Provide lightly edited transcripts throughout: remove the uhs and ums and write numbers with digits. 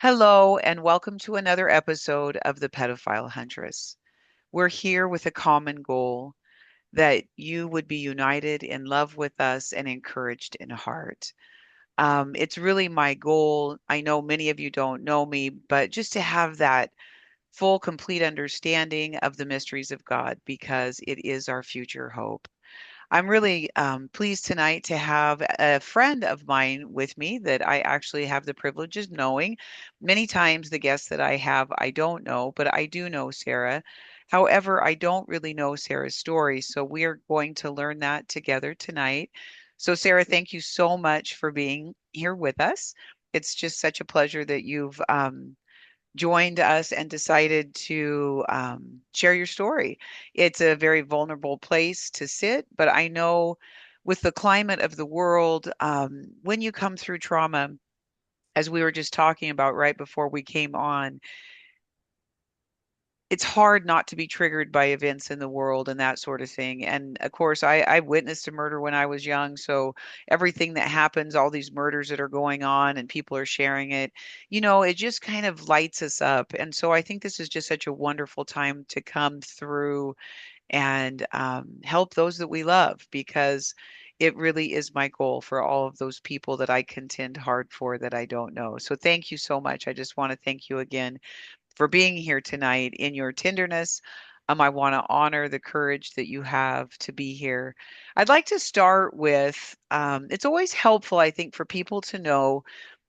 Hello, and welcome to another episode of The Pedophile Huntress. We're here with a common goal that you would be united in love with us and encouraged in heart. It's really my goal. I know many of you don't know me, but just to have that full, complete understanding of the mysteries of God because it is our future hope. I'm really pleased tonight to have a friend of mine with me that I actually have the privilege of knowing. Many times, the guests that I have, I don't know, but I do know Sarah. However, I don't really know Sarah's story. So we are going to learn that together tonight. So, Sarah, thank you so much for being here with us. It's just such a pleasure that you've joined us and decided to share your story. It's a very vulnerable place to sit, but I know with the climate of the world, when you come through trauma, as we were just talking about right before we came on, it's hard not to be triggered by events in the world and that sort of thing. And of course, I witnessed a murder when I was young. So everything that happens, all these murders that are going on and people are sharing it, it just kind of lights us up. And so I think this is just such a wonderful time to come through and help those that we love because it really is my goal for all of those people that I contend hard for that I don't know. So thank you so much. I just want to thank you again for being here tonight in your tenderness. I want to honor the courage that you have to be here. I'd like to start with it's always helpful, I think, for people to know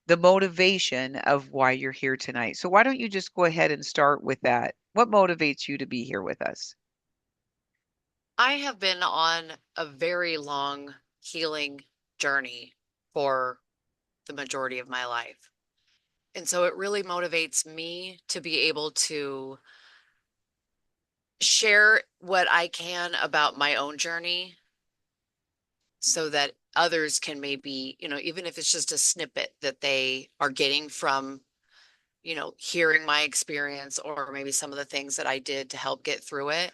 the motivation of why you're here tonight. So, why don't you just go ahead and start with that? What motivates you to be here with us? I have been on a very long healing journey for the majority of my life. And so it really motivates me to be able to share what I can about my own journey so that others can maybe, even if it's just a snippet that they are getting from, hearing my experience or maybe some of the things that I did to help get through it.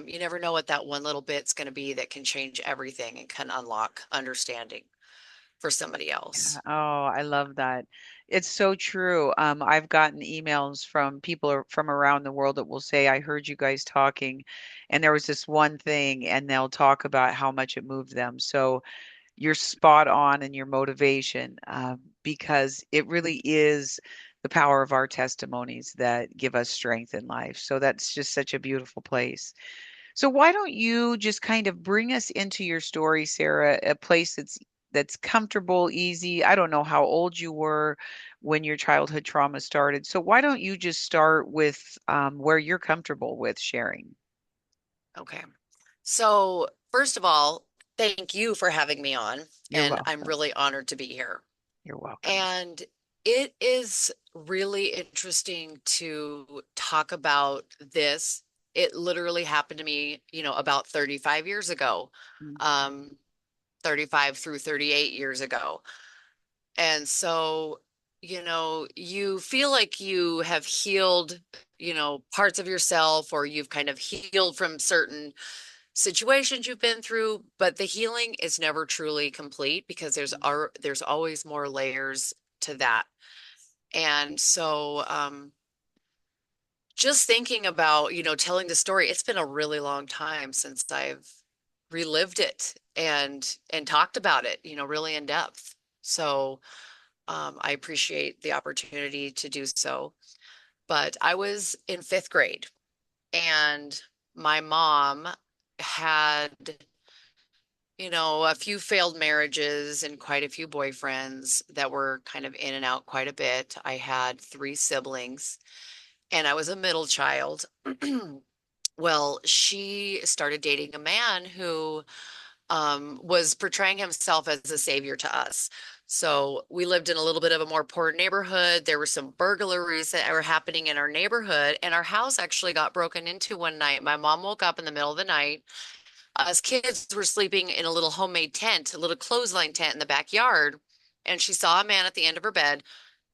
You never know what that one little bit's going to be that can change everything and can unlock understanding for somebody Yeah. else. Oh, I love that. It's so true. I've gotten emails from from around the world that will say, I heard you guys talking, and there was this one thing, and they'll talk about how much it moved them. So you're spot on in your motivation, because it really is the power of our testimonies that give us strength in life. So that's just such a beautiful place. So why don't you just kind of bring us into your story, Sarah, a place that's comfortable, easy. I don't know how old you were when your childhood trauma started. So why don't you just start with where you're comfortable with sharing? Okay. So, first of all, thank you for having me on, You're and I'm welcome. really honored to be here. You're welcome. And it is really interesting to talk about this. It literally happened to me, about 35 years ago, Mm. um, 35 through 38 years ago. And so, you feel like you have healed, parts of yourself, or you've kind of healed from certain situations you've been through, but the healing is never truly complete because there's always more layers to that. And so just thinking about, telling the story, it's been a really long time since I've relived it and talked about it, really in depth. So I appreciate the opportunity to do so. But I was in fifth grade and my mom had, a few failed marriages and quite a few boyfriends that were kind of in and out quite a bit. I had three siblings and I was a middle child. Well, she started dating a man who was portraying himself as a savior to us. So we lived in a little bit of a more poor neighborhood. There were some burglaries that were happening in our neighborhood, and our house actually got broken into one night. My mom woke up in the middle of the night. Us kids were sleeping in a little homemade tent, a little clothesline tent in the backyard, and she saw a man at the end of her bed.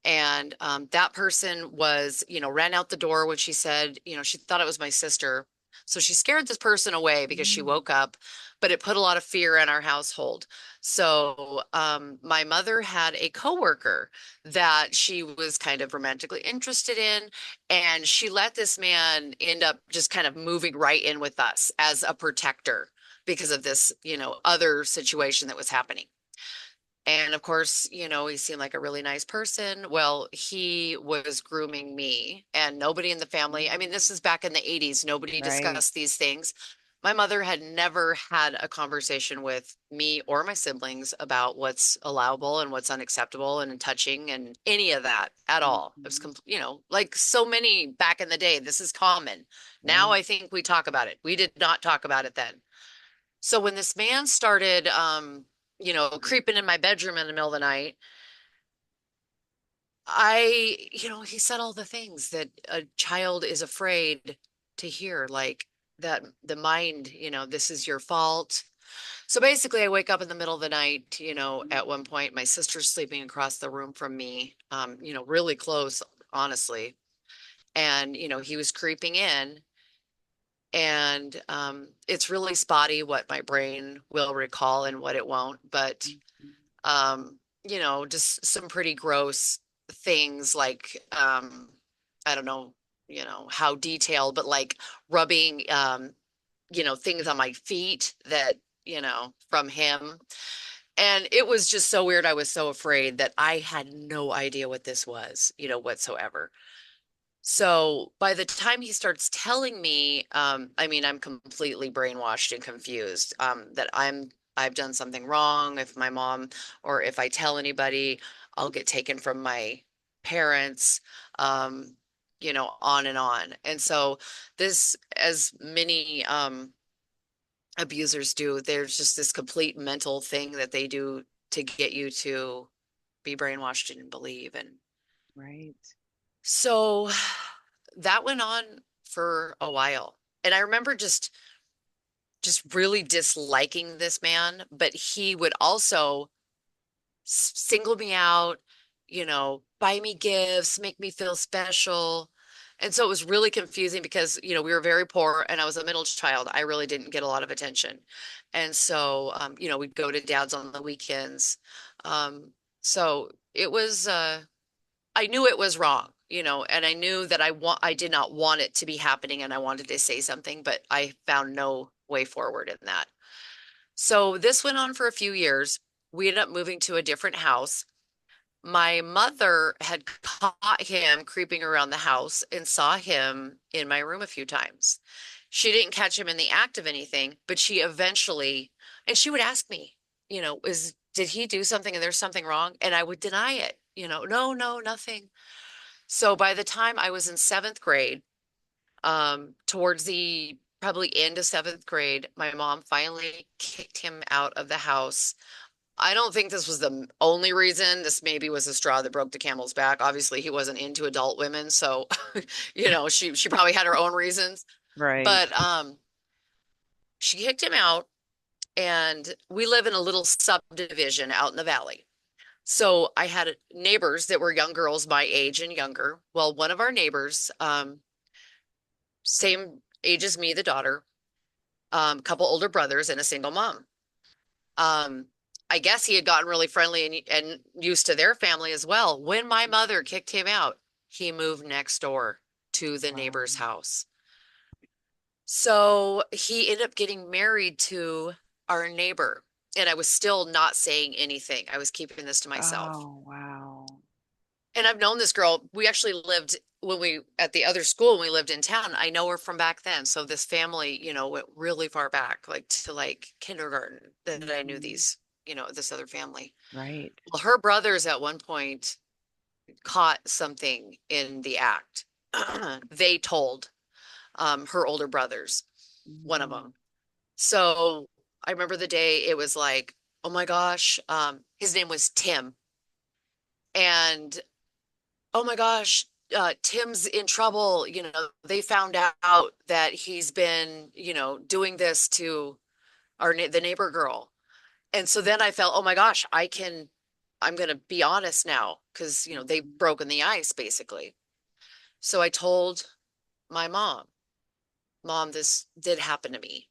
And that person was, ran out the door when she said, she thought it was my sister. So she scared this person away because she Mm. woke up. but it put a lot of fear in our household. So, my mother had a coworker that she was kind of romantically interested in, and she let this man end up just kind of moving right in with us as a protector because of this, other situation that was happening. And of course, he seemed like a really nice person. Well, he was grooming me and nobody in the family. I mean, this is back in the 80s. Nobody Right. discussed these things. My mother had never had a conversation with me or my siblings about what's allowable and what's unacceptable and touching and any of that at all. It was, Mhm. like so many back in the day, this is common. Now Right. I think we talk about it. We did not talk about it then. So when this man started, creeping in my bedroom in the middle of the night, he said all the things that a child is afraid to hear, like that the mind, this is your fault. So basically, I wake up in the middle of the night, at one point, my sister's sleeping across the room from me, really close, honestly. And, he was creeping in. And it's really spotty what my brain will recall and what it won't. But Mhm. just some pretty gross things like I don't know, how detailed, but like rubbing things on my feet that, from him. And it was just so weird. I was so afraid that I had no idea what this was, whatsoever. So by the time he starts telling me, I mean, I'm completely brainwashed and confused, that I've done something wrong. If my mom or if I tell anybody, I'll get taken from my parents, on and on. And so this, as many abusers do, there's just this complete mental thing that they do to get you to be brainwashed and believe. And Right. so that went on for a while. And I remember just really disliking this man, but he would also single me out, buy me gifts, make me feel special. And so it was really confusing because, we were very poor and I was a middle child. I really didn't get a lot of attention. And so, we'd go to dad's on the weekends. So it was, I knew it was wrong, and I knew that I did not want it to be happening and I wanted to say something, but I found no way forward in that. So this went on for a few years. We ended up moving to a different house. My mother had caught him creeping around the house and saw him in my room a few times. She didn't catch him in the act of anything, but she eventually, and she would ask me, did he do something and there's something wrong? And I would deny it, no, no, nothing. So by the time I was in seventh grade, towards the probably end of seventh grade, my mom finally kicked him out of the house. I don't think this was the only reason. This maybe was the straw that broke the camel's back. Obviously, he wasn't into adult women, so she probably had her own reasons. Right. But she kicked him out, and we live in a little subdivision out in the valley. So I had neighbors that were young girls my age and younger. Well, one of our neighbors, same age as me, the daughter, couple older brothers, and a single mom. Um, I guess he had gotten really friendly and used to their family as well. When my mother kicked him out, he moved next door to the Wow. neighbor's house. So he ended up getting married to our neighbor. And I was still not saying anything. I was keeping this to myself. Oh, wow. And I've known this girl. We actually lived when we at the other school when we lived in town. I know her from back then. So this family, went really far back, like to like kindergarten that I knew Mhm. this other family. Right. Well, her brothers at one point caught something in the act. They told her older brothers, one of Mhm. them. So I remember the day it was like, oh my gosh, his name was Tim. And oh my gosh, Tim's in trouble. They found out that he's been, doing this to the neighbor girl. And so then I felt, oh my gosh, I'm going to be honest now because, they've Mhm. broken the ice basically. So I told my mom, Mom, this did happen to me.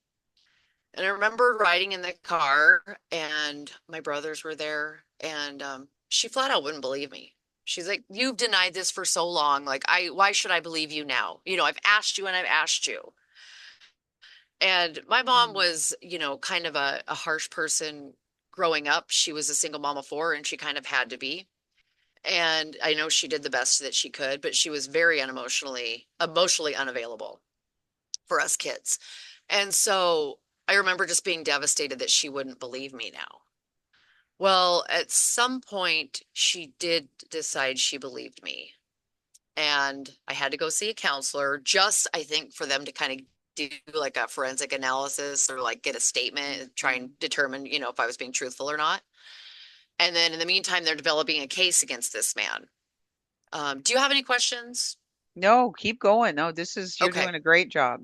And I remember riding in the car, and my brothers were there, and she flat out wouldn't believe me. She's like, "You've denied this for so long. Like, why should I believe you now? I've asked you and I've asked you." And my mom Mm. was, kind of a harsh person growing up. She was a single mom of four, and she kind of had to be. And I know she did the best that she could, but she was very emotionally unavailable for us kids. And so I remember just being devastated that she wouldn't believe me now. Well, at some point, she did decide she believed me. And I had to go see a counselor, just I think for them to kind of do like a forensic analysis or like get a statement and try Mhm. and determine, if I was being truthful or not. And then in the meantime, they're developing a case against this man. Do you have any questions? No, keep going. No, you're Okay. doing a great job.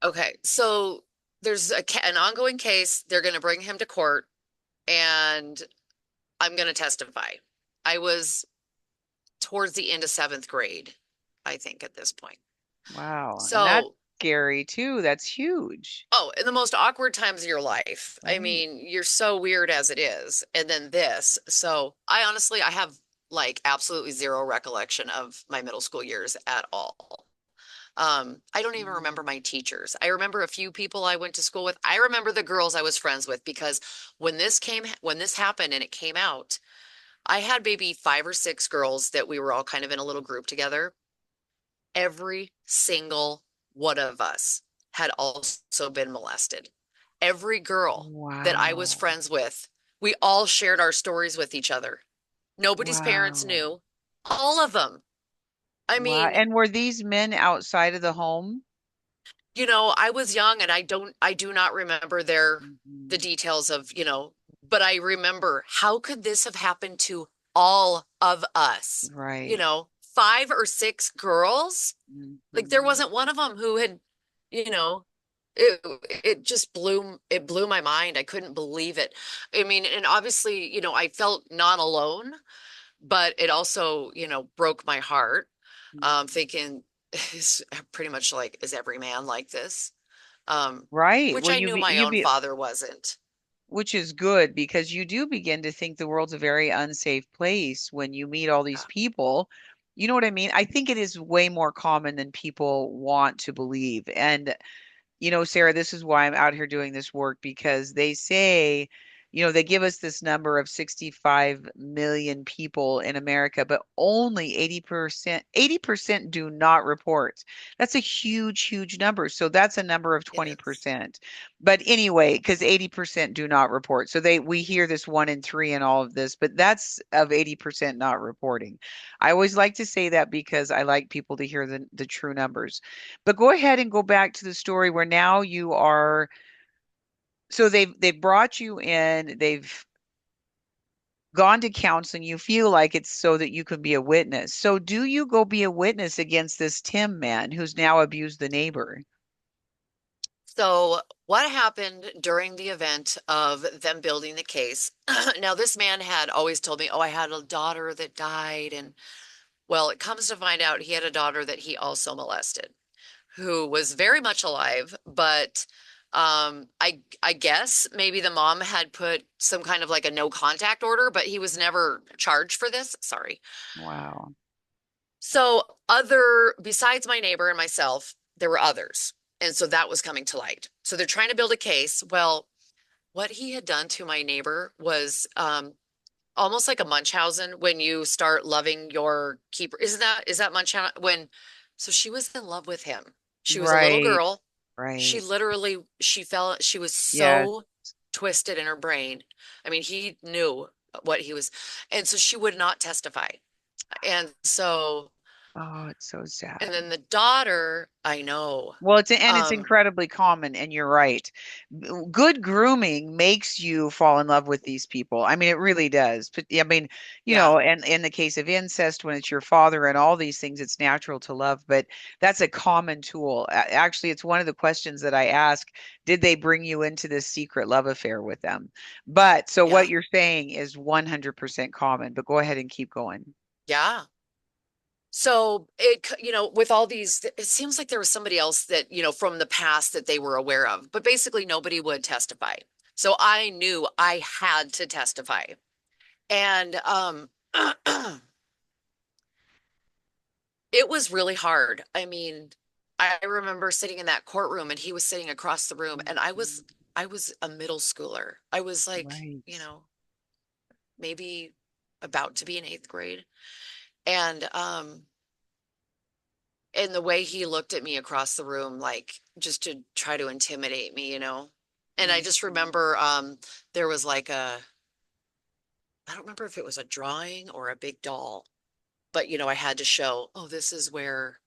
Okay. So there's an ongoing case. They're going to bring him to court, and I'm going to testify. I was towards the end of seventh grade, I think, at this point. Wow. And that's So, scary too. That's huge. oh, in the most awkward times of your life. I Right. mean, you're so weird as it is. And then this. So, I have like absolutely zero recollection of my middle school years at all. I don't even remember Mm. my teachers. I remember a few people I went to school with. I remember the girls I was friends with because when this happened and it came out, I had maybe five or six girls that we were all kind of in a little group together. Every single one of us had also been molested. Every girl that I was Wow. friends with, we all shared our stories with each other. Nobody's parents Wow. knew. All of them. I Wow. mean, And were these men outside of the home? I was young and I do not remember the Mhm. details of, but I remember how could this have happened to all of us? Right. Five or six girls? Like there Mhm. wasn't one of them who had, you know, it it blew my mind. I couldn't believe it. I mean, and obviously, I felt not alone, but it also, broke my heart. Mhm. Thinking is pretty much like, is every man like this? Right. Which Well, I knew my you own be father wasn't. which is good because you do begin to think the world's a very unsafe place when you meet all these Yeah. people. You know what I mean? I think it is way more common than people want to believe. And Sarah, this is why I'm out here doing this work because they say, they give us this number of 65 million people in America, but only 80% do not report. That's a huge, huge number. So that's a number of It is. 20%. But anyway, because 80% do not report. So we hear this one in three and all of this, but that's of 80% not reporting. I always like to say that because I like people to hear the true numbers. But go ahead and go back to the story where now you are. So they've brought you in, they've gone to counseling. You feel like it's so that you can be a witness. So do you go be a witness against this Tim man who's now abused the neighbor? So, what happened during the event of them building the case? Now, this man had always told me, "Oh, I had a daughter that died." And well, it comes to find out he had a daughter that he also molested, who was very much alive, but I guess maybe the mom had put some kind of like a no contact order, but he was never charged for this. Sorry. Wow. So, besides my neighbor and myself, there were others. And so that was coming to light. So they're trying to build a case. Well, what he had done to my neighbor was almost like a Munchausen when you start loving your keeper. Is that Munchausen so she was in love with him. She was a little Right. girl. Right. She was Yes. so twisted in her brain. I mean, he knew what he was, and so she would not testify. And so Oh, it's so and sad. then the daughter, I know. Well, it's Um, incredibly common, and you're right. Good grooming makes you fall in love with these people. I mean, it really does. But I mean, yeah, and in the case of incest, when it's your father and all these things, it's natural to love. But that's a common tool. Actually, it's one of the questions that I ask. Did they bring you into this secret love affair with them? But so what yeah, you're saying is 100% common. But go ahead and keep going. yeah. So with all these, it seems like there was somebody else that, from the past that they were aware of, but basically nobody would testify. So I knew I had to testify. And it was really hard. I mean, I remember sitting in that courtroom and he was sitting across the room and Mhm. I was a middle schooler. I was like, Right. maybe about to be in eighth grade. And and the way he looked at me across the room, like just to try to intimidate me. And I just Mhm. remember there was like I don't remember if it was a drawing or a big doll, but I had to show, oh, this is where,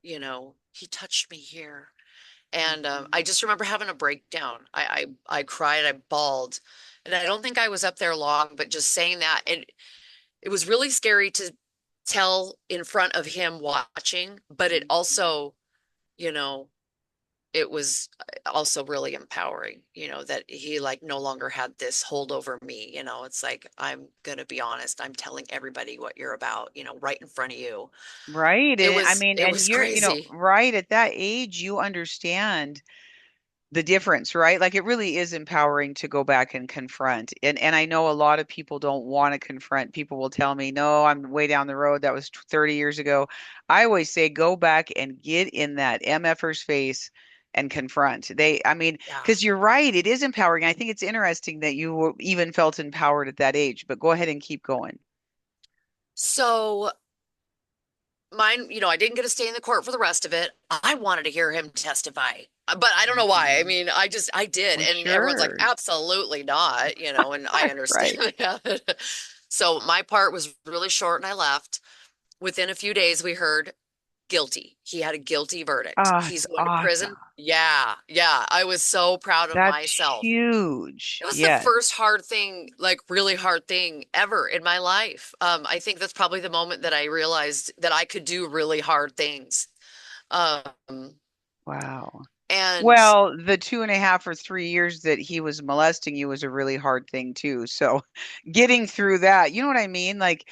he touched me here. And I Mhm. just remember having a breakdown. I cried, I bawled. And I don't think I was up there long, but just saying that, and it was really scary to tell in front of him watching, but it Mhm. also, you know, it was also really empowering, that he like no longer had this hold over me. It's like, I'm gonna be honest, I'm telling everybody what you're about, right in front of you. Right. It And I was mean, it and was you're, crazy. right at that age, you understand the difference, right? Like it really is empowering to go back and confront. And I know a lot of people don't want to confront. People will tell me, "No, I'm way down the road. That was 30 years ago." I always say go back and get in that MFer's face and confront. I mean, Yeah. because you're right, it is empowering. I think it's interesting that even felt empowered at that age, but go ahead and keep going. So mine, I didn't get to stay in the court for the rest of it. I wanted to hear him testify, but I don't know why. I Mhm. mean, I did. Well, And everyone's like, sure. absolutely not, and I Right. understand that. So my part was really short and I left. Within a few days, we heard guilty. He had a guilty verdict. Ah, it's He's going to awesome. prison. Yeah. Yeah. I was so proud of That's myself. huge. It was the Yes. first hard thing, like really hard thing ever in my life. I think that's probably the moment that I realized that I could do really hard things. Um, Wow. and Well, the 2.5 or 3 years that he was molesting you was a really hard thing too. So getting through that, you know what I mean? Like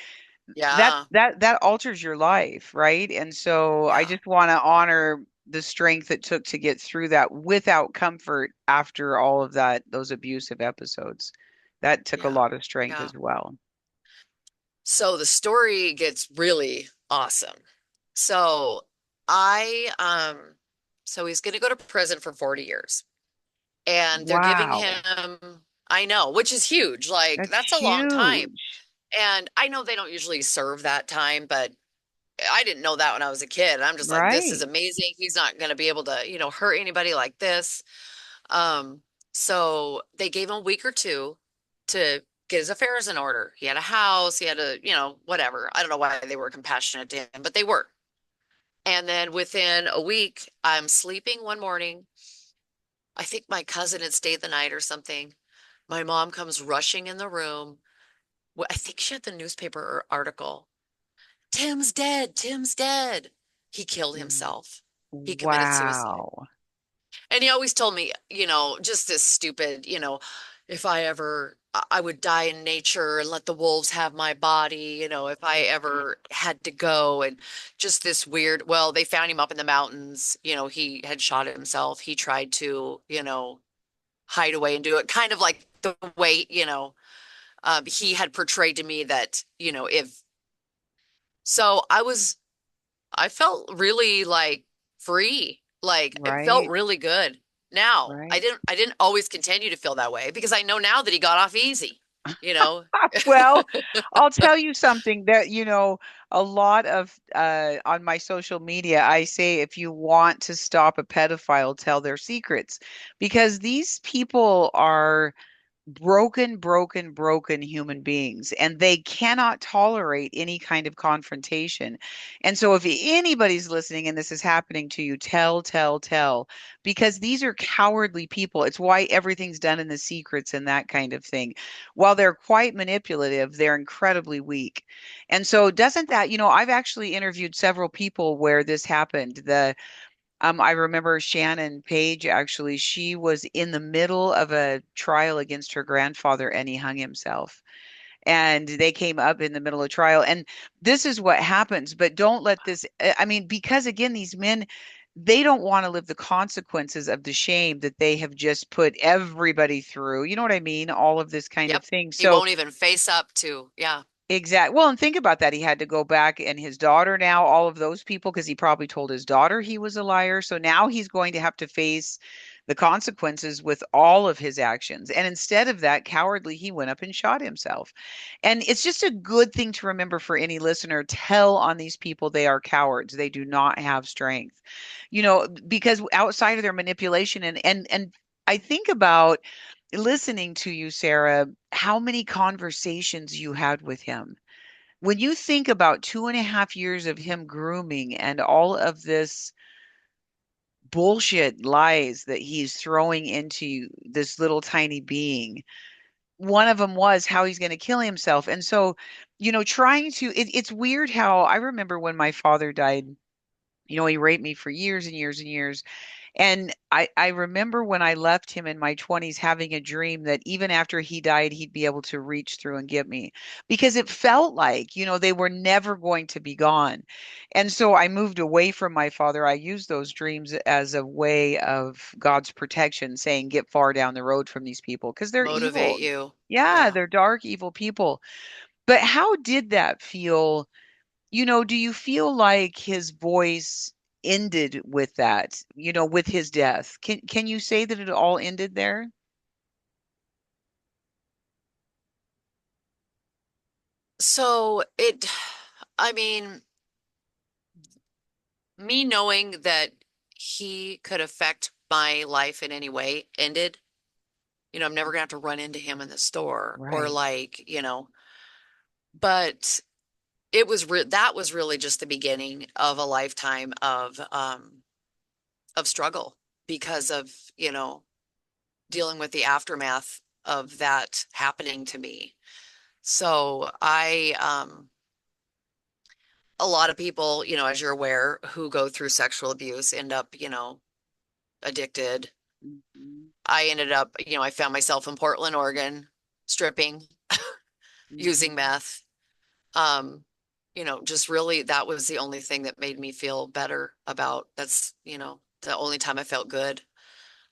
yeah, that alters your life, right? And so I yeah, just want to honor the strength it took to get through that without comfort after all of those abusive episodes. That took a yeah, lot of strength yeah. as well. So the story gets really awesome. So I, so he's going to go to prison for 40 years and they're giving Wow. him, I know, which is huge. Like That's that's a long time. huge. And I know they don't usually serve that time, but I didn't know that when I was a kid. I'm just like, this is Right. amazing. He's not going to be able to, hurt anybody like this. Um, so they gave him a week or two to get his affairs in order. He had a house, he had whatever. I don't know why they were compassionate to him, but they were. And then within a week, I'm sleeping one morning. I think my cousin had stayed the night or something. My mom comes rushing in the room. I think she had the newspaper article. Tim's dead. Tim's dead. He killed Mm. himself. He committed suicide. Wow. And he always told me, just this stupid, if I ever, I would die in nature and let the wolves have my body, if I ever had to go. And just this weird, well, they found him up in the mountains. He had shot himself. He tried to, hide away and do it kind of like the way, he had portrayed to me that, if so, I felt really like free. Like it felt Right. really good. Now, Right. I didn't always continue to feel that way because I know now that he got off easy, you know. Well, I'll tell you something that, a lot of on my social media, I say if you want to stop a pedophile, tell their secrets because these people are broken, broken, broken human beings, and they cannot tolerate any kind of confrontation. And so, if anybody's listening and this is happening to you, tell, tell, tell, because these are cowardly people. It's why everything's done in the secrets and that kind of thing. While they're quite manipulative, they're incredibly weak. And so, doesn't that, I've actually interviewed several people where this happened. I remember Shannon Page actually, she was in the middle of a trial against her grandfather and he hung himself. and they came up in the middle of trial. And this is what happens. But don't let this, I mean, because again, these men, they don't want to live the consequences of the shame that they have just put everybody through. You know what I mean? All of this kind of Yep. thing. He So won't even face up to, yeah, exactly. Well, and think about that. He had to go back and his daughter now, all of those people, because he probably told his daughter he was a liar. So now he's going to have to face the consequences with all of his actions. And instead of that, cowardly, he went up and shot himself. And it's just a good thing to remember for any listener. Tell on these people they are cowards. They do not have strength. Because outside of their manipulation and I think about listening to you, Sarah, how many conversations you had with him. When you think about 2.5 years of him grooming and all of this bullshit lies that he's throwing into this little tiny being, one of them was how he's going to kill himself. And so, trying to, it's weird how I remember when my father died. He raped me for years and years and years. And I remember when I left him in my 20s having a dream that even after he died, he'd be able to reach through and get me because it felt like, they were never going to be gone. And so I moved away from my father. I used those dreams as a way of God's protection, saying, get far down the road from these people because they're motivate evil. you. Yeah, Yeah. they're dark, evil people. But how did that feel? Do you feel like his voice ended with that, with his death? Can you say that it all ended there? So I mean, me knowing that he could affect my life in any way ended. I'm never gonna have to run into him in the store or Right. like, but that was really just the beginning of a lifetime of struggle because of, dealing with the aftermath of that happening to me. So a lot of people, as you're aware, who go through sexual abuse end up, addicted. Mhm, I ended up, I found myself in Portland, Oregon, stripping, using mhm, meth. Um, just really that was the only thing that made me feel better about that's, the only time I felt good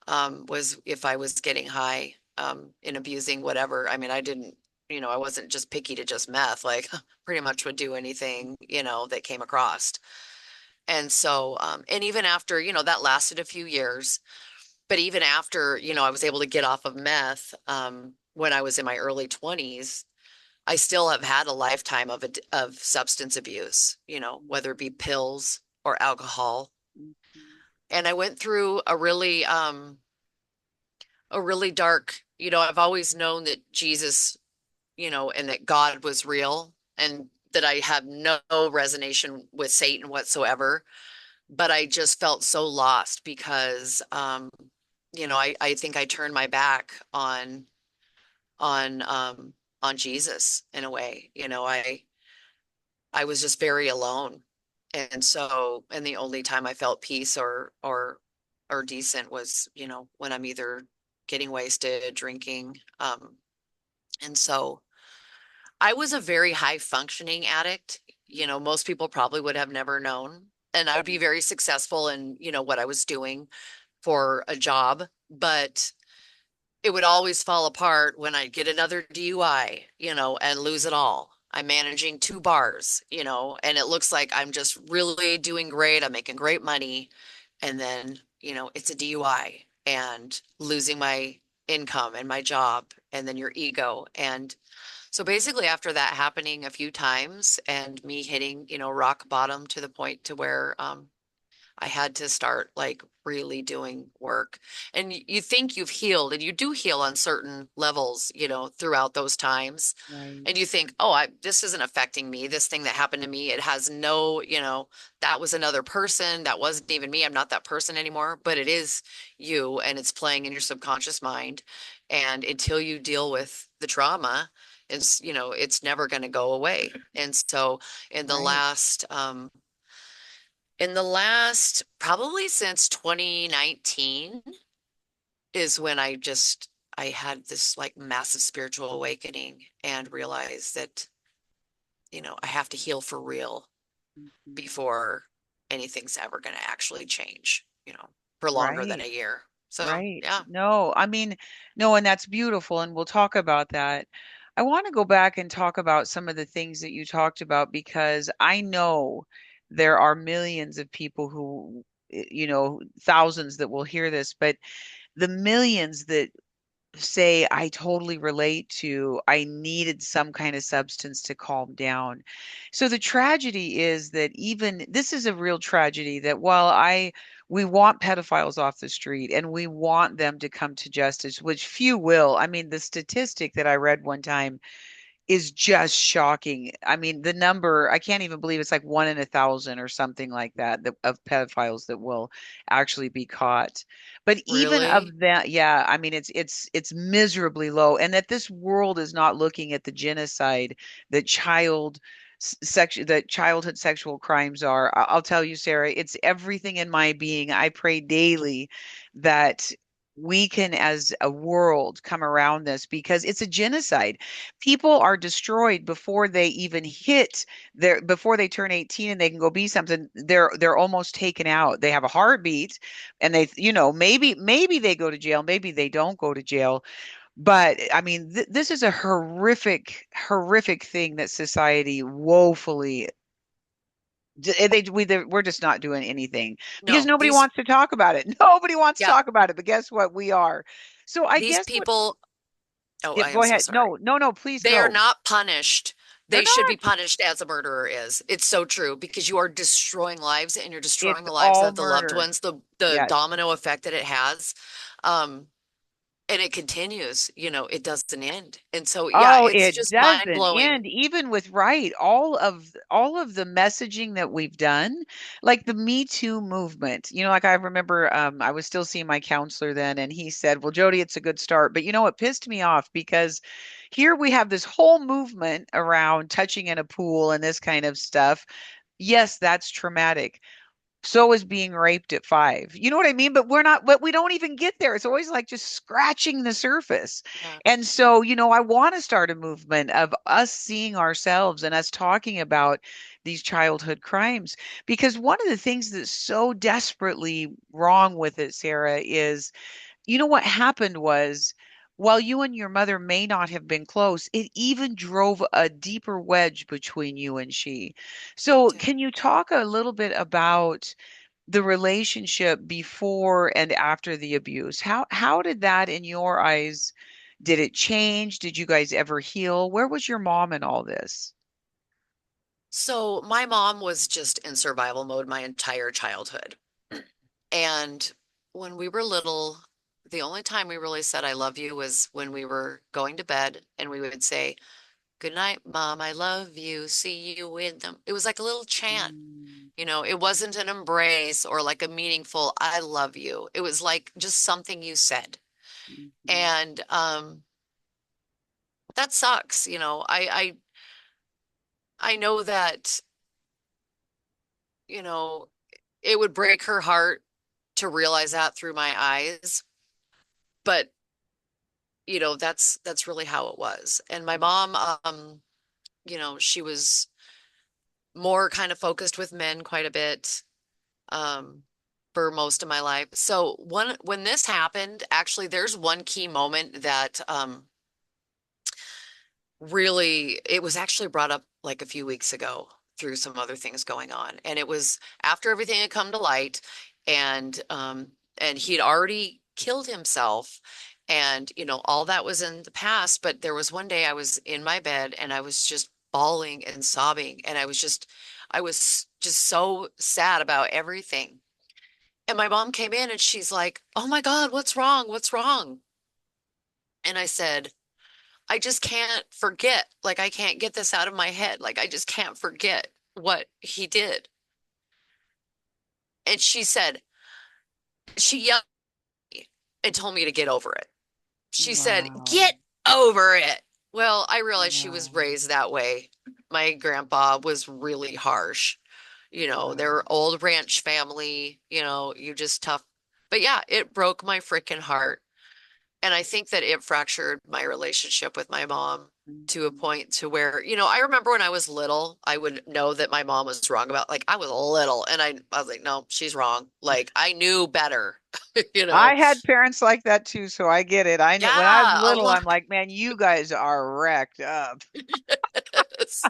was if I was getting high in abusing whatever. I mean, I didn't, I wasn't just picky to just meth, like pretty much would do anything, that came across. And so, and even after, that lasted a few years, but even after, I was able to get off of meth when I was in my early 20s, I still have had a lifetime of substance abuse, whether it be pills or alcohol. mhm, And I went through a really dark, I've always known that Jesus, and that God was real and that I have no resonation with Satan whatsoever. But I just felt so lost because, I think I turned my back on, on Jesus in a way. I was just very alone. And so, and the only time I felt peace or decent was, when I'm either getting wasted, drinking. And so I was a very high functioning addict. Most people probably would have never known. And I would be very successful in, what I was doing for a job, but it would always fall apart when I get another DUI, and lose it all. I'm managing two bars, and it looks like I'm just really doing great. I'm making great money. And then, it's a DUI and losing my income and my job and then your ego. And so basically after that happening a few times and me hitting, rock bottom to the point to where I had to start like really doing work. And you think you've healed, and you do heal on certain levels, throughout those times. right, And you think, oh, this isn't affecting me. This thing that happened to me, it has no, that was another person. That wasn't even me. I'm not that person anymore, but it is you, and it's playing in your subconscious mind. And until you deal with the trauma, it's never going to go away. And so in the right. last, probably since 2019 is when I just I had this like massive spiritual awakening and realized that, I have to heal for real Mhm. before anything's ever going to actually change, for longer than Right. a year. So, Right. yeah, No, I mean, no, and that's beautiful, and we'll talk about that. I want to go back and talk about some of the things that you talked about because I know there are millions of people who, thousands that will hear this, but the millions that say I totally relate to, I needed some kind of substance to calm down. So the tragedy is that even this is a real tragedy that while we want pedophiles off the street and we want them to come to justice, which few will. I mean, the statistic that I read one time is just shocking. I mean, the number, I can't even believe it's like 1 in 1,000 or something like that, of pedophiles that will actually be caught. But even really, of that, yeah, I mean, it's miserably low, and that this world is not looking at the genocide that that childhood sexual crimes are. I'll tell you, Sarah, it's everything in my being. I pray daily that we can, as a world, come around this because it's a genocide. People are destroyed before they even before they turn 18 and they can go be something. They're almost taken out. They have a heartbeat, and maybe they go to jail, maybe they don't go to jail. But I mean, this is a horrific thing that society woefully we're just not doing anything because no, nobody wants to talk about it. Nobody wants to yeah, talk about it, but guess what? We are. So I these guess what, people, oh, yeah, I go am so ahead. sorry. No, please They are go. not punished. They're They should be not. punished as a murderer is. It's so true because you are destroying lives and you're destroying It's the lives all of the loved murder. ones, the Yes. domino effect that it has. Um, and it continues, it doesn't end. And so, yeah, Oh, it's it just mind doesn't. blowing. And even with right, all of the messaging that we've done, like the Me Too movement. Like I remember I was still seeing my counselor then, and he said, "Well, Jody, it's a good start." But it pissed me off because here we have this whole movement around touching in a pool and this kind of stuff. Yes, that's traumatic. So is being raped at 5. You know what I mean? But we don't even get there. It's always like just scratching the surface. Yeah. And so, I want to start a movement of us seeing ourselves and us talking about these childhood crimes. Because one of the things that's so desperately wrong with it, Sarah, is what happened was while you and your mother may not have been close, it even drove a deeper wedge between you and she. So, Yeah. can you talk a little bit about the relationship before and after the abuse? How did that in your eyes, did it change? Did you guys ever heal? Where was your mom in all this? So my mom was just in survival mode my entire childhood. And when we were little, the only time we really said I love you was when we were going to bed and we would say, "Good night, Mom, I love you. See you in them." It was like a little chant. Mm, It wasn't an embrace or like a meaningful "I love you." It was like just something you said. mhm, And that sucks. I know that, you know, it would break her heart to realize that through my eyes, but that's really how it was. And my mom, she was more kind of focused with men quite a bit um for most of my life. So when this happened, actually there's one key moment that really, it was actually brought up like a few weeks ago through some other things going on. And it was after everything had come to light and he'd already killed himself. And, all that was in the past. But there was one day I was in my bed and I was just bawling and sobbing. And I was just so sad about everything. And my mom came in and she's like, "Oh my God, what's wrong? What's wrong?" And I said, "I just can't forget. Like, I can't get this out of my head. Like, I just can't forget what he did." And she yelled at me and told me to get over it. She said, wow. "Get over it." Well, I realized she was Wow. raised that way. My grandpa was really harsh. Wow. They're old ranch family, you just tough. But yeah, it broke my freaking heart. And I think that it fractured my relationship with my mom to a Mhm. point to where, I remember when I was little, I would know that my mom was wrong about, like, I was little and I was like, no, she's wrong. Like, I knew better, you know. I had parents like that too, so I get it. I know when I was Yeah, a little, I'm lot. like, man, you guys are wrecked up. It's,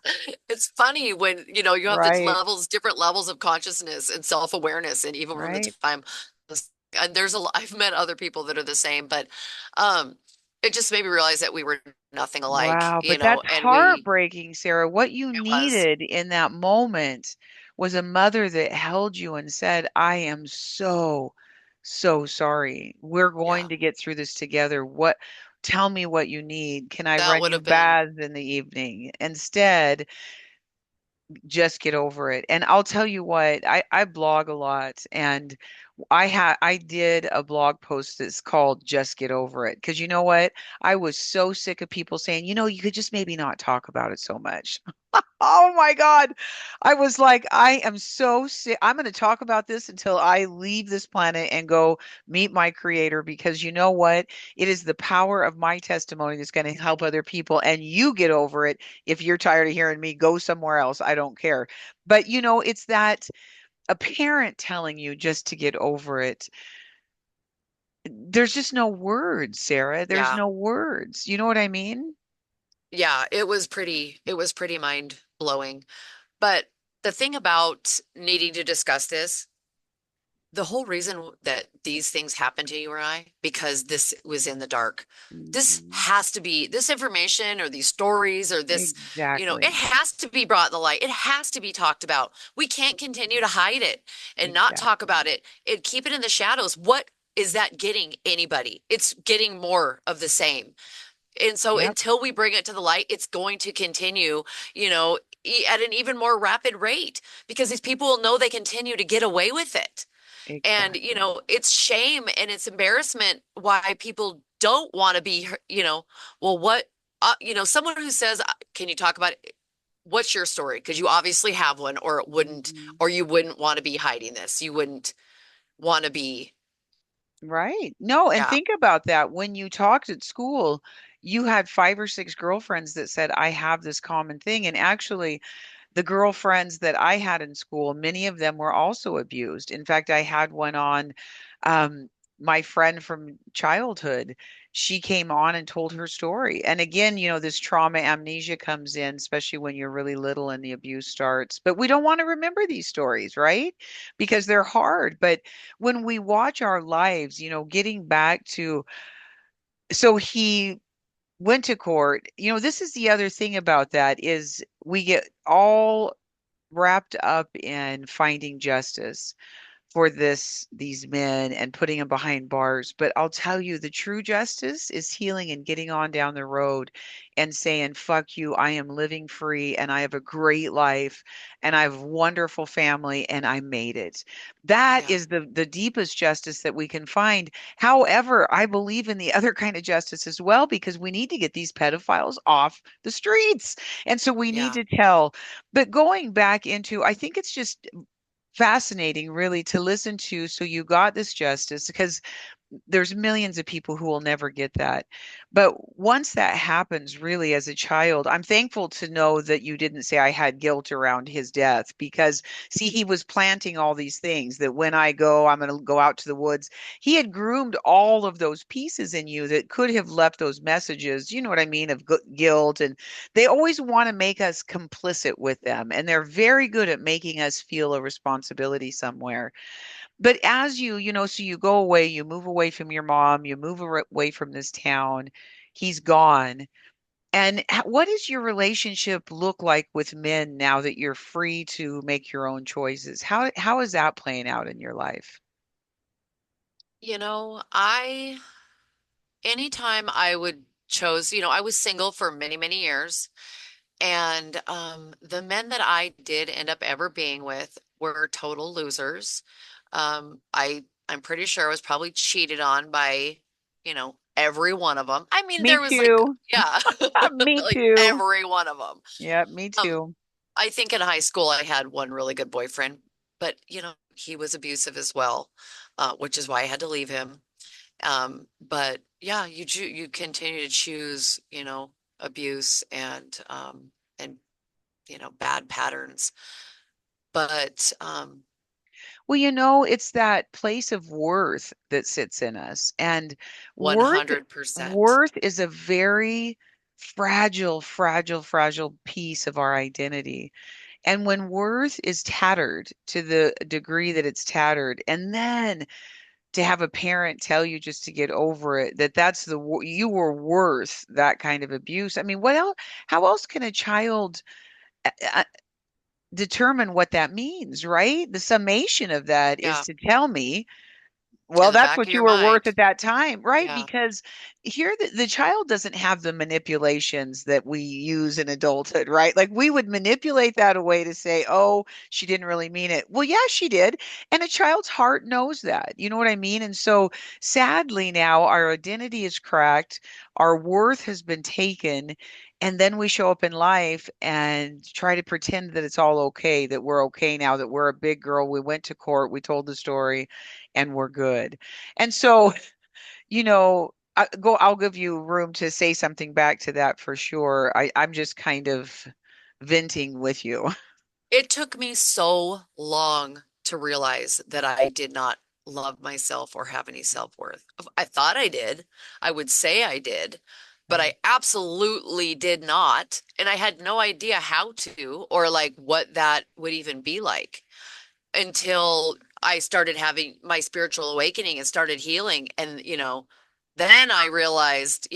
it's funny when, you have the Right, different levels of consciousness and self-awareness. And even from the right. time, and I've met other people that are the same, but um, it just made me realize that we were nothing alike, Wow, but that's and heartbreaking, Sarah. What you it was, needed in that moment was a mother that held you and said, I am so, so sorry. We're going yeah, to get through this together. Tell me what you need. Can I that run would you have been, baths in the evening? Instead, just get over it. And I'll tell you what, I blog a lot and I did a blog post that's called Just Get Over It. Because you know what? I was so sick of people saying, you could just maybe not talk about it so much. Oh my God. I was like, I am so sick. I'm going to talk about this until I leave this planet and go meet my creator because you know what? It is the power of my testimony that's going to help other people. And you get over it. If you're tired of hearing me, go somewhere else. I don't care. But it's that a parent telling you just to get over it. There's just no words, Sarah. There's yeah, no words. You know what I mean? yeah, it was pretty mind blowing. But the thing about needing to discuss this, the whole reason that these things happen to you or I, because this was in the dark. This Mhm. has to be, this information or these stories or this, it Exactly. has to be brought in the light. It has to be talked about. We can't continue to hide it and not talk Exactly. about it and keep it in the shadows. What is that getting anybody? It's getting more of the same. And so Yep. until we bring it to the light, it's going to continue, at an even more rapid rate because these people will know they continue to get away with it. And, Exactly. it's shame and it's embarrassment why people don't want to be, well, someone who says, can you talk about it? What's your story? Because you obviously have one, or it wouldn't, Mhm. or you wouldn't want to be hiding this. You wouldn't want to be, Right. No, and yeah, think about that. When you talked at school, you had five or six girlfriends that said, I have this common thing. And actually, the girlfriends that I had in school, many of them were also abused. In fact, I had one on um, my friend from childhood. She came on and told her story. And again, this trauma amnesia comes in, especially when you're really little and the abuse starts. But we don't want to remember these stories, right? Because they're hard. But when we watch our lives, getting back to, so he went to court. This is the other thing about that is we get all wrapped up in finding justice for these men and putting them behind bars. But I'll tell you, the true justice is healing and getting on down the road and saying, fuck you, I am living free and I have a great life and I have a wonderful family and I made it. That yeah, is the deepest justice that we can find. However, I believe in the other kind of justice as well because we need to get these pedophiles off the streets. And so we need yeah, to tell. But going back into, I think it's just fascinating really to listen to. So you got this justice because there's millions of people who will never get that. But once that happens, really, as a child, I'm thankful to know that you didn't say I had guilt around his death because, see, he was planting all these things that when I go, I'm going to go out to the woods. He had groomed all of those pieces in you that could have left those messages, you know what I mean, of guilt. And they always want to make us complicit with them. And they're very good at making us feel a responsibility somewhere. But as so you go away, you move away from your mom, you move away from this town, he's gone. And what does your relationship look like with men now that you're free to make your own choices? How is that playing out in your life? anytime I would chose, I was single for many, many years. And the men that I did end up ever being with were total losers. I'm pretty sure I was probably cheated on by, every one of them. I mean, Me there was like, too. yeah, Me like too. every one of them. Yeah, me Um, too. I think in high school I had one really good boyfriend, but he was abusive as well, which is why I had to leave him. But yeah, you continue to choose, abuse and bad patterns. But Well, it's that place of worth that sits in us. And worth 100%. worth is a very fragile, fragile, fragile piece of our identity. And when worth is tattered to the degree that it's tattered, and then to have a parent tell you just to get over it, that you were worth that kind of abuse. I mean, what else, how else can a child uh, uh, determine what that means, right? The summation of that is Yeah, to tell me, in well, the that's back of what you your were worth mind. at that time, right? Yeah. Because here the child doesn't have the manipulations that we use in adulthood, right? Like we would manipulate that away to say, oh, she didn't really mean it. Well, yeah, she did. And a child's heart knows that. You know what I mean? And so sadly now our identity is cracked, our worth has been taken. And then we show up in life and try to pretend that it's all okay, that we're okay now, that we're a big girl. We went to court, we told the story, and we're good. And so, I'll give you room to say something back to that for sure. I'm just kind of venting with you. It took me so long to realize that I did not love myself or have any self-worth. I thought I did. I would say I did, but I absolutely did not. And I had no idea how to or like what that would even be like until I started having my spiritual awakening and started healing. And, then I realized,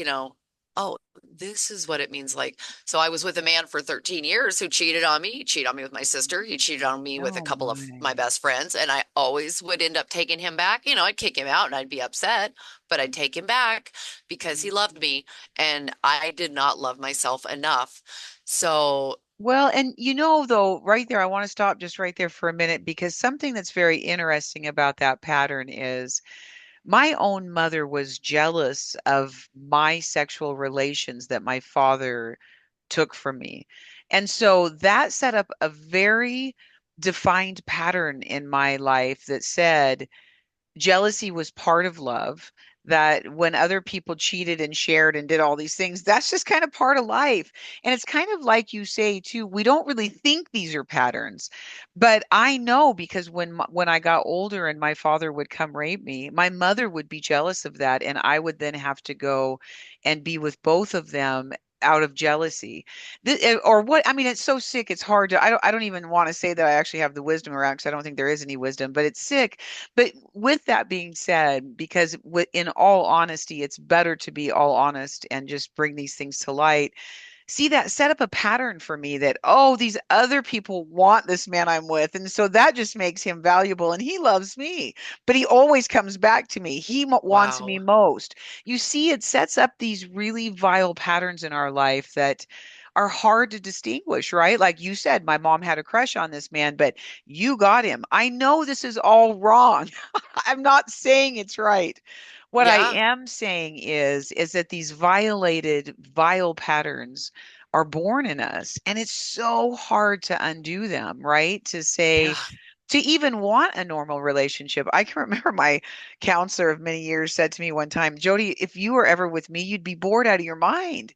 oh, this is what it means. Like, so I was with a man for 13 years who cheated on me. He cheated on me with my sister. He cheated on me with a Oh couple of my my. best friends. And I always would end up taking him back. I'd kick him out and I'd be upset, but I'd take him back because he loved me. And I did not love myself enough. So, Well, and though, right there, I want to stop just right there for a minute because something that's very interesting about that pattern is my own mother was jealous of my sexual relations that my father took from me. And so that set up a very defined pattern in my life that said, jealousy was part of love, that when other people cheated and shared and did all these things, that's just kind of part of life. And it's kind of like you say too, we don't really think these are patterns, but I know because when I got older and my father would come rape me, my mother would be jealous of that and I would then have to go and be with both of them out of jealousy. Or what, I mean, it's so sick, it's hard to, I don't even want to say that I actually have the wisdom around because I don't think there is any wisdom, but it's sick. But with that being said, because in all honesty, it's better to be all honest and just bring these things to light. See, that set up a pattern for me that, oh, these other people want this man I'm with. And so that just makes him valuable and he loves me, but he always comes back to me. He wants me wow. most. You see, it sets up these really vile patterns in our life that are hard to distinguish, right? Like you said, my mom had a crush on this man, but you got him. I know this is all wrong. I'm not saying it's right. What I Yeah. am saying is that these violated, vile patterns are born in us, and it's so hard to undo them, right? To say, Yeah. to even want a normal relationship. I can remember my counselor of many years said to me one time, Jody, if you were ever with me, you'd be bored out of your mind.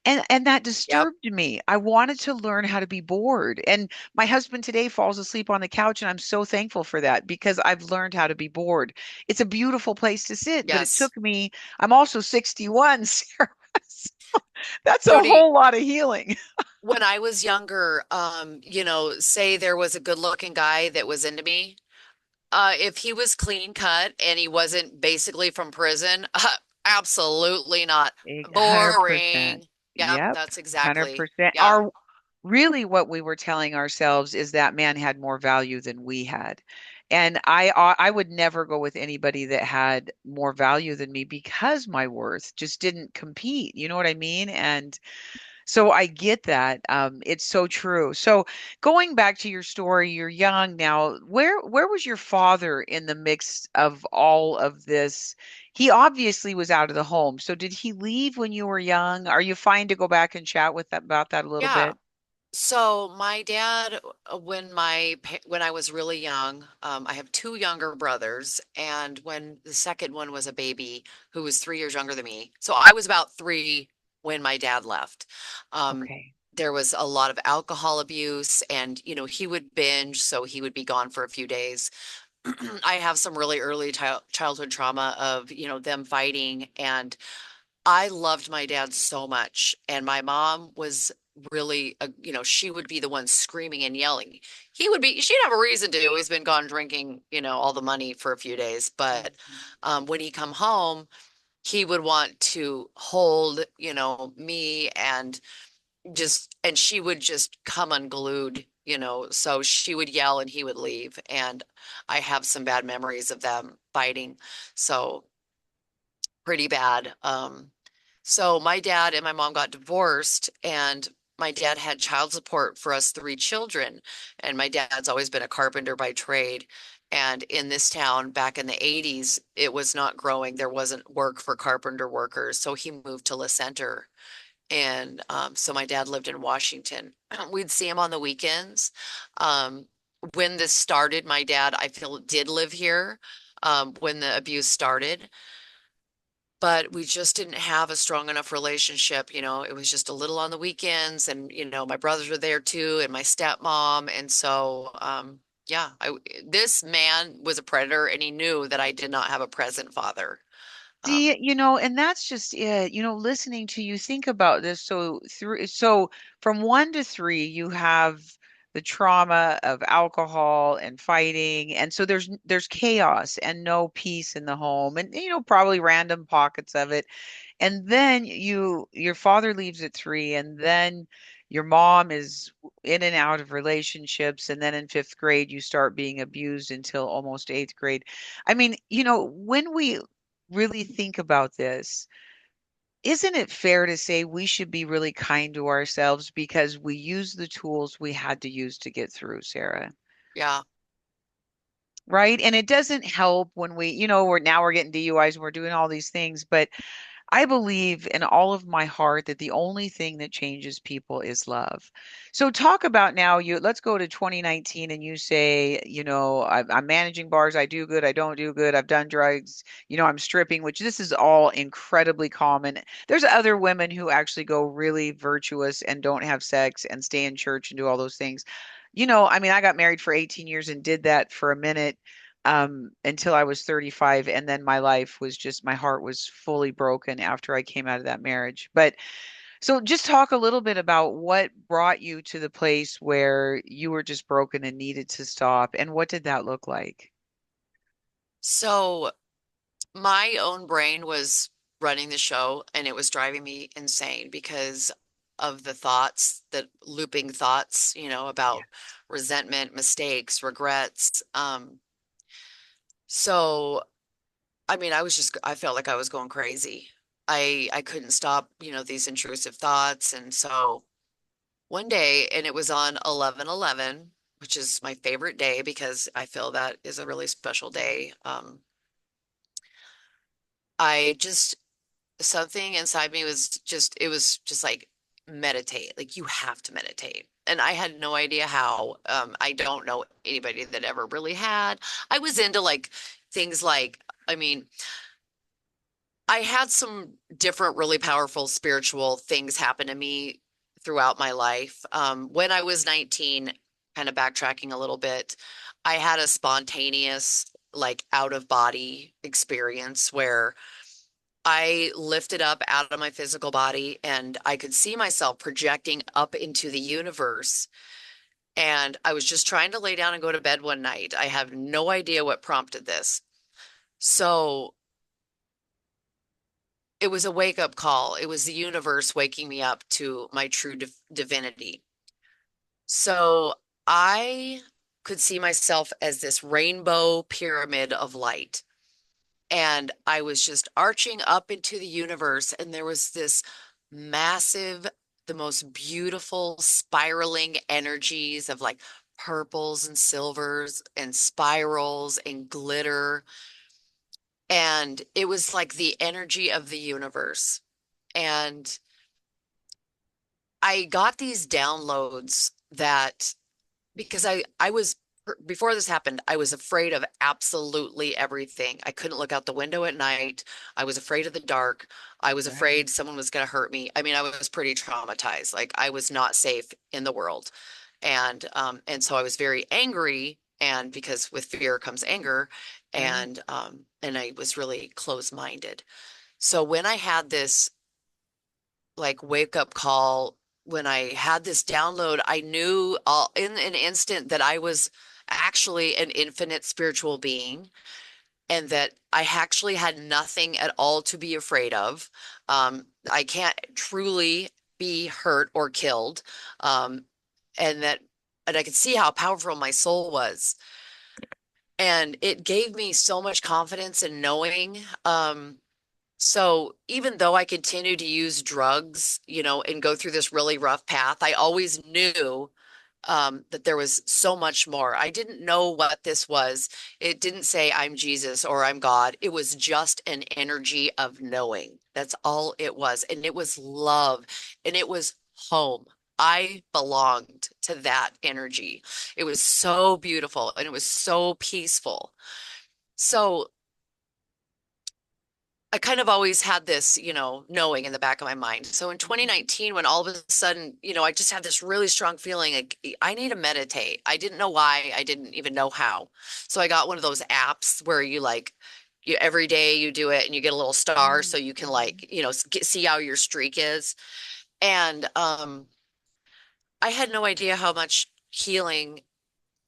And that Yep. disturbed me. I wanted to learn how to be bored. And my husband today falls asleep on the couch, and I'm so thankful for that because I've learned how to be bored. It's a beautiful place to sit, but it Yes. took me, I'm also 61, Sarah. So that's a Jody, whole lot of healing. when I was younger, say there was a good-looking guy that was into me, if he was clean cut and he wasn't basically from prison, absolutely not. 100%. Boring. Yep, Yep, that's exactly. 100%. Yeah. Really what we were telling ourselves is that man had more value than we had. And I would never go with anybody that had more value than me because my worth just didn't compete. You know what I mean? And so I get that. It's so true. So going back to your story, you're young now. Where was your father in the mix of all of this? He obviously was out of the home. So did he leave when you were young? Are you fine to go back and chat with that, about that a little Yeah. bit? So my dad, when I was really young, I have two younger brothers, and when the second one was a baby who was 3 years younger than me, so I was about three when my dad left. Um, Okay. there was a lot of alcohol abuse, and he would binge, so he would be gone for a few days. I have some really early childhood trauma of them fighting, and I loved my dad so much, and my mom was really, she would be the one screaming and yelling. She'd have a reason to. He's been gone drinking, all the money for a few days. But Mhm. when he come home, he would want to hold, me and she would just come unglued, so she would yell and he would leave. And I have some bad memories of them fighting. So pretty bad. So my dad and my mom got divorced, and my dad had child support for us three children. And my dad's always been a carpenter by trade. And in this town back in the 80s, it was not growing. There wasn't work for carpenter workers. So he moved to La Center. And so my dad lived in Washington. We'd see him on the weekends. Um, when this started, my dad, I feel, did live here when the abuse started, but we just didn't have a strong enough relationship. It was just a little on the weekends, and my brothers were there too, and my stepmom. And so yeah, this man was a predator, and he knew that I did not have a present father. See, um and that's just it. Listening to you think about this. So from 1 to 3, you have the trauma of alcohol and fighting, and so there's chaos and no peace in the home, and probably random pockets of it. And then your father leaves at 3, and then your mom is in and out of relationships, and then in 5th grade you start being abused until almost 8th grade. I mean, when we really think about this, isn't it fair to say we should be really kind to ourselves because we use the tools we had to use to get through, Sarah? yeah. Right? And it doesn't help when we're getting DUIs and we're doing all these things, but I believe in all of my heart that the only thing that changes people is love. So talk about now let's go to 2019 and you say, I'm managing bars. I do good. I don't do good. I've done drugs. I'm stripping, which this is all incredibly common. There's other women who actually go really virtuous and don't have sex and stay in church and do all those things. I mean, I got married for 18 years and did that for a minute until I was 35. And then my heart was fully broken after I came out of that marriage. But so just talk a little bit about what brought you to the place where you were just broken and needed to stop. And what did that look like? So my own brain was running the show, and it was driving me insane because of the thoughts, the looping thoughts, about Yes. resentment, mistakes, regrets. So I mean, I felt like I was going crazy. I couldn't stop, these intrusive thoughts. And so one day, and it was on 11/11, which is my favorite day because I feel that is a really special day. I just something inside me it was just like meditate. Like, you have to meditate. And I had no idea how. I don't know anybody that ever really had. I was into like things like, I mean, I had some different really powerful spiritual things happen to me throughout my life. When I was 19, kind of backtracking a little bit, I had a spontaneous, like, out of body experience where I lifted up out of my physical body and I could see myself projecting up into the universe. And I was just trying to lay down and go to bed one night. I have no idea what prompted this. So it was a wake up call. It was the universe waking me up to my true divinity. So I could see myself as this rainbow pyramid of light. And I was just arching up into the universe. And there was this massive, the most beautiful spiraling energies of like purples and silvers and spirals and glitter. And it was like the energy of the universe. And I got these downloads that because I was before this happened, I was afraid of absolutely everything. I couldn't look out the window at night. I was afraid of the dark. I was Right. afraid someone was going to hurt me. I mean, I was pretty traumatized. Like I was not safe in the world. And so I was very angry, and because with fear comes anger, Right. and I was really closed-minded. So when I had this like wake up call, when I had this download, I knew all in an instant that I was actually an infinite spiritual being and that I actually had nothing at all to be afraid of. I can't truly be hurt or killed. Um, and that, and I could see how powerful my soul was. And it gave me so much confidence in knowing, so even though I continued to use drugs, and go through this really rough path, I always knew that there was so much more. I didn't know what this was. It didn't say I'm Jesus or I'm God. It was just an energy of knowing. That's all it was. And it was love and it was home. I belonged to that energy. It was so beautiful and it was so peaceful. So I kind of always had this, knowing in the back of my mind. So in Mhm. 2019, when all of a sudden, I just had this really strong feeling like I need to meditate. I didn't know why. I didn't even know how. So I got one of those apps where you every day you do it and you get a little star Mm, so you can mhm. see how your streak is. And I had no idea how much healing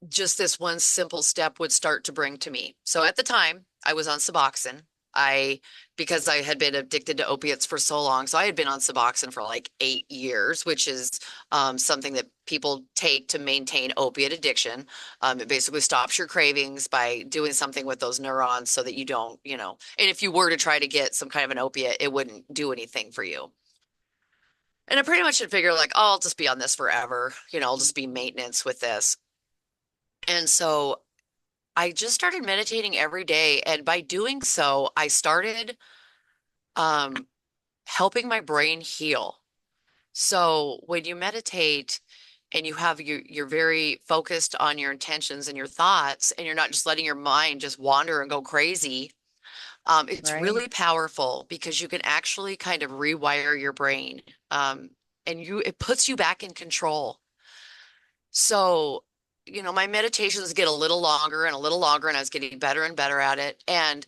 just this one simple step would start to bring to me. So at the time, I was on Suboxone. I because I had been addicted to opiates for so long. So I had been on Suboxone for like 8 years, which is something that people take to maintain opiate addiction. It basically stops your cravings by doing something with those neurons so that you don't, and if you were to try to get some kind of an opiate, it wouldn't do anything for you. And I pretty much should figure like, oh, I'll just be on this forever. I'll just be Mhm. maintenance with this. And so I just started meditating every day. And by doing so, I started um, helping my brain heal. So when you meditate and you're very focused on your intentions and your thoughts, and you're not just letting your mind just wander and go crazy, it's Right. really powerful because you can actually kind of rewire your brain. Um, and it puts you back in control. So, my meditations get a little longer and a little longer, and I was getting better and better at it. And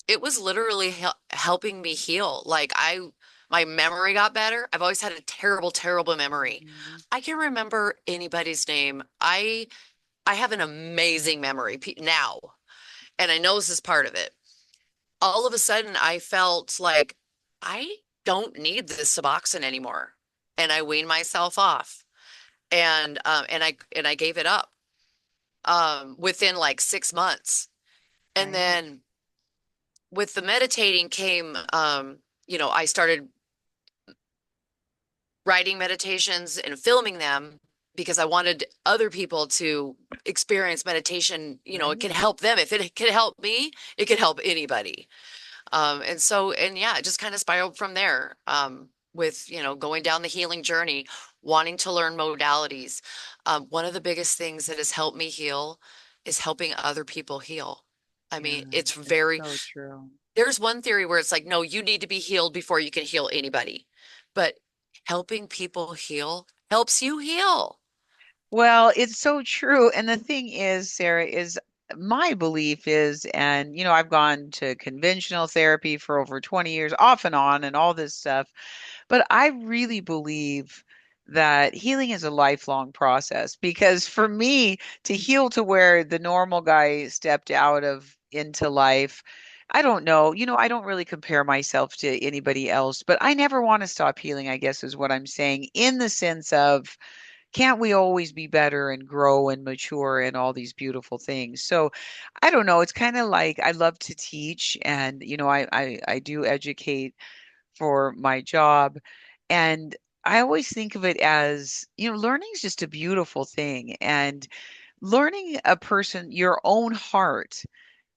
it was literally helping me heal. My memory got better. I've always had a terrible, terrible memory. Mhm. I can remember anybody's name. I have an amazing memory now, and I know this is part of it. All of a sudden, I felt like I don't need this Suboxone anymore, and I weaned myself off, and I gave it up within like 6 months, and Right. then with the meditating came, I started writing meditations and filming them because I wanted other people to experience meditation. It can Right. help them. If it can help me, it can help anybody. And yeah, it just kind of spiraled from there. With, going down the healing journey, wanting to learn modalities. One of the biggest things that has helped me heal is helping other people heal. I Yeah. mean, it's It's very, so true. there's one theory where it's like, no, you need to be healed before you can heal anybody. But helping people heal helps you heal. Well, it's so true. And the thing is, Sarah, is my belief is, and I've gone to conventional therapy for over 20 years, off and on, and all this stuff. But I really believe that healing is a lifelong process because for me to heal to where the normal guy stepped out of into life, I don't know. I don't really compare myself to anybody else, but I never want to stop healing, I guess is what I'm saying, in the sense of can't we always be better and grow and mature and all these beautiful things? So I don't know. It's kind of like I love to teach and I do educate for my job. And I always think of it as, learning is just a beautiful thing. And learning a person, your own heart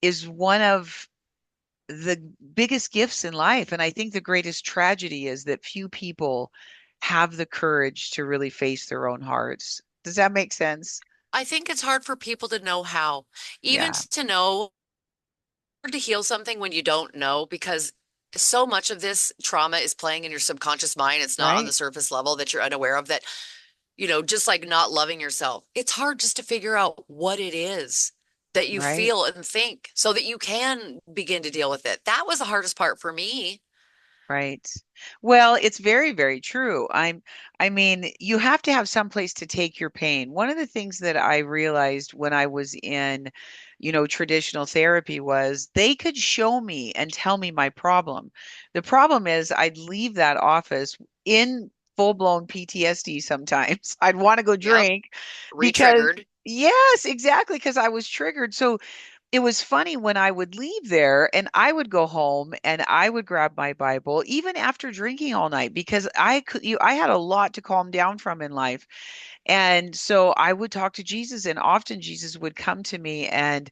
is one of the biggest gifts in life. And I think the greatest tragedy is that few people have the courage to really face their own hearts. Does that make sense? I think it's hard for people to know how, even Yeah, to know hard to heal something when you don't know, because so much of this trauma is playing in your subconscious mind. It's not on the right, surface level that you're unaware of that, just like not loving yourself. It's hard just to figure out what it is that you right. feel and think so that you can begin to deal with it. That was the hardest part for me. Right. Well, it's very, very true. I mean, you have to have some place to take your pain. One of the things that I realized when I was in, traditional therapy was they could show me and tell me my problem. The problem is I'd leave that office in full-blown PTSD sometimes. I'd want to go Yep, drink because, re-triggered. yes, exactly, because I was triggered. So it was funny when I would leave there and I would go home and I would grab my Bible, even after drinking all night, because I had a lot to calm down from in life. And so I would talk to Jesus, and often Jesus would come to me, and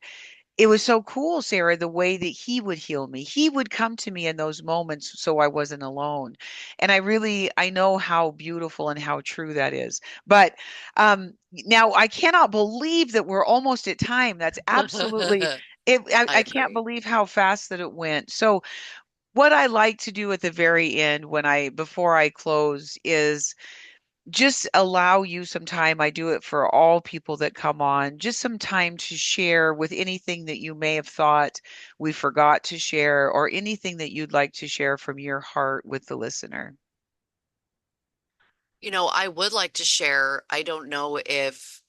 it was so cool, Sarah, the way that he would heal me. He would come to me in those moments so I wasn't alone. And I know how beautiful and how true that is. But now I cannot believe that we're almost at time. That's absolutely it. I I can't agree. believe how fast that it went. So what I like to do at the very end before I close is just allow you some time. I do it for all people that come on, just some time to share with anything that you may have thought we forgot to share or anything that you'd like to share from your heart with the listener. I would like to share, I don't know if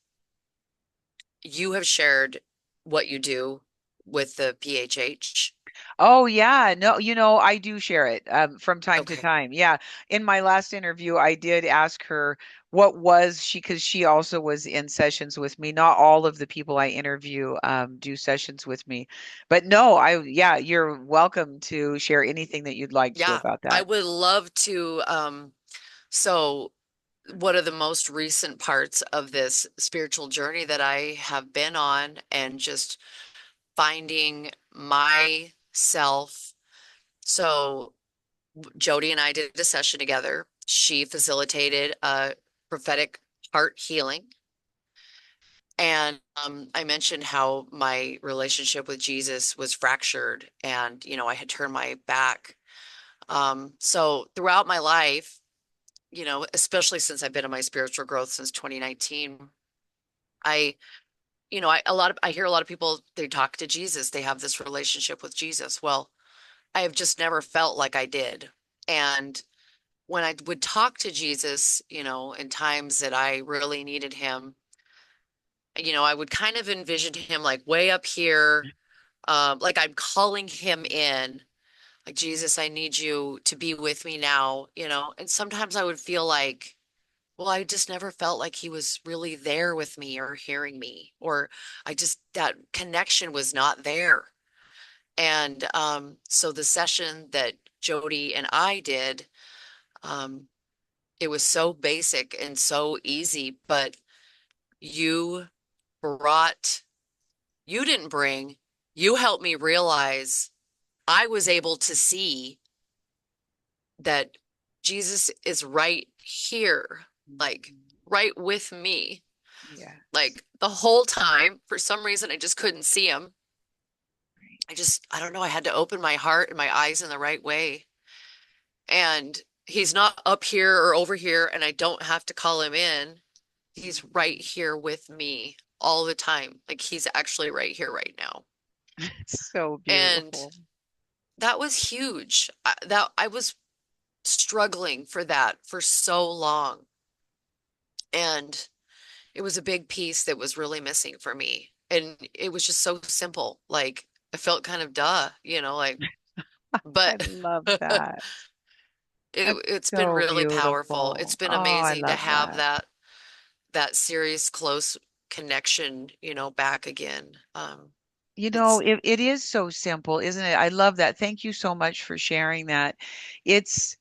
you have shared what you do with the PHH. Oh yeah, no, I do share it from time to Okay. time. Yeah, in my last interview, I did ask her what was she, because she also was in sessions with me. Not all of the people I interview do sessions with me, but no, yeah, you're welcome to share anything that you'd like to Yeah, about I that. would love to. So one of the most recent parts of this spiritual journey that I have been on and just finding myself. So Jody and I did a session together. She facilitated a prophetic heart healing. And I mentioned how my relationship with Jesus was fractured and, I had turned my back. So throughout my life, especially since I've been in my spiritual growth since 2019, I, I hear a lot of people, they talk to Jesus, they have this relationship with Jesus. Well, I have just never felt like I did. And when I would talk to Jesus, in times that I really needed him, I would kind of envision him like way up here, like I'm calling him in, like, Jesus, I need you to be with me now, and sometimes I would feel like, well, I just never felt like he was really there with me or hearing me, or that connection was not there. And so the session that Jody and I did, um, it was so basic and so easy, but you brought, you didn't bring, you helped me realize I was able to see that Jesus is right here, like Mhm. right with me. Yes. Like the whole time, for some reason, I just couldn't see him. I don't know, I had to open my heart and my eyes in the right way. And he's not up here or over here, and I don't have to call him in. He's Mhm. right here with me all the time. Like he's actually right here right now. It's so And beautiful. that was huge. That I was struggling for that for so long. And it was a big piece that was really missing for me. And it was just so simple. Like I felt kind of like, I but love that. That's it's been so really powerful. It's beautiful. been Oh, I amazing to love have that. that serious close connection, back again. You know, It's it is so simple, isn't it? I love that. Thank you so much for sharing that. It's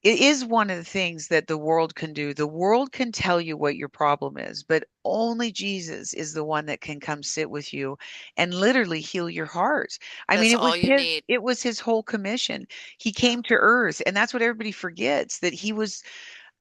it is one of the things that the world can do. The world can tell you what your problem is, but only Jesus is the one that can come sit with you and literally heal your heart. I mean, that's all you need. it was his whole commission. He Yeah. came to earth, and that's what everybody forgets, that he was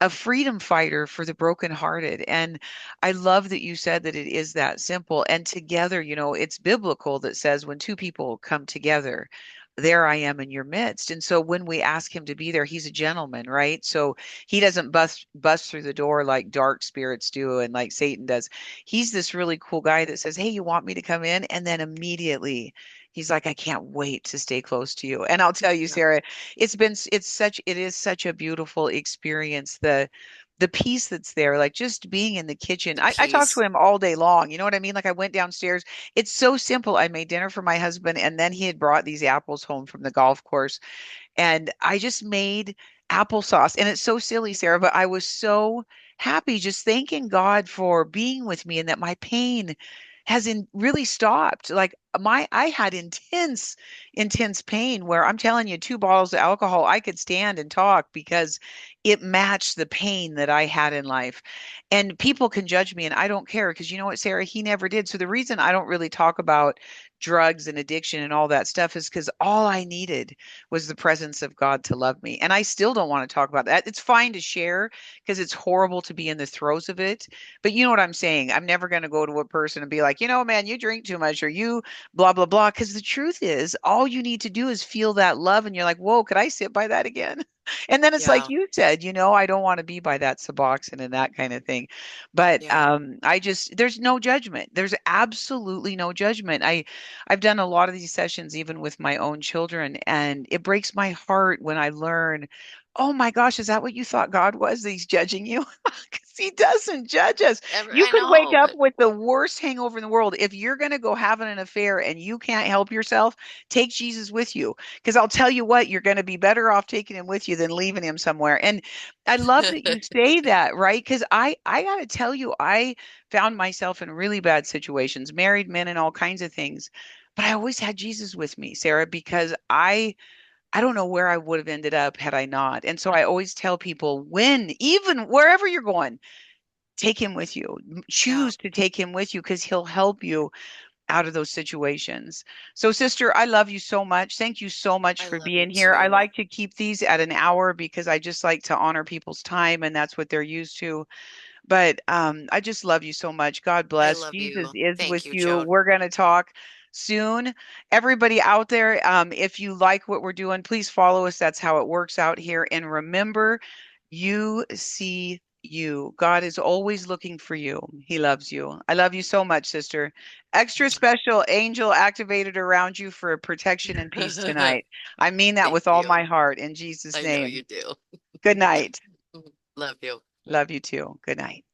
a freedom fighter for the brokenhearted. And I love that you said that it is that simple. And together, it's biblical that says when two people come together, there I am in your midst. And so when we ask him to be there, he's a gentleman, right? So he doesn't bust through the door like dark spirits do and like Satan does. He's this really cool guy that says, "Hey, you want me to come in?" And then immediately he's like, "I can't wait to stay close to you." And I'll tell you, Yeah. Sarah, it is such a beautiful experience. The peace that's there, like just being in the kitchen. The I talked to peace. him all day long. You know what I mean? Like I went downstairs. It's so simple. I made dinner for my husband, and then he had brought these apples home from the golf course, and I just made applesauce. And it's so silly, Sarah, but I was so happy just thanking God for being with me and that my pain really stopped. Like I had intense pain where I'm telling you, 2 bottles of alcohol, I could stand and talk because it matched the pain that I had in life. And people can judge me and I don't care because you know what, Sarah, he never did. So the reason I don't really talk about drugs and addiction and all that stuff is because all I needed was the presence of God to love me. And I still don't want to talk about that. It's fine to share because it's horrible to be in the throes of it. But you know what I'm saying? I'm never going to go to a person and be like, man, you drink too much or you blah, blah, blah. Because the truth is, all you need to do is feel that love. And you're like, whoa, could I sit by that again? And then it's like Yeah. you said, I don't want to be by that Suboxone and that kind of thing. But Yeah. there's no judgment. There's absolutely no judgment. I've done a lot of these sessions even with my own children, and it breaks my heart when I learn, oh my gosh, is that what you thought God was? That he's judging you? Because he doesn't judge us. You I could wake know, up but with the worst hangover in the world. If you're going to go having an affair and you can't help yourself, take Jesus with you. Because I'll tell you what, you're going to be better off taking him with you than leaving him somewhere. And I love that you say that, right? Because I got to tell you, I found myself in really bad situations, married men and all kinds of things. But I always had Jesus with me, Sarah, because I don't know where I would have ended up had I not. And so I always tell people even wherever you're going, take him with you. yeah, Choose to take him with you because he'll help you out of those situations. So, sister, I love you so much. Thank you so much I for love you being here. I too. like to keep these at an hour because I just like to honor people's time and that's what they're used to. But I just love you so much. God I bless. love Jesus you. is Thank with you, you. Joan. We're going to talk soon. Everybody out there, if you like what we're doing, please follow us. That's how it works out here. And remember, you see you. God is always looking for you. He loves you. I love you so much, sister. Extra special angel activated around you for protection and peace tonight. I mean that Thank with all my you. heart in Jesus' I know name. you do. Good night. Love you. Love you too. Good night.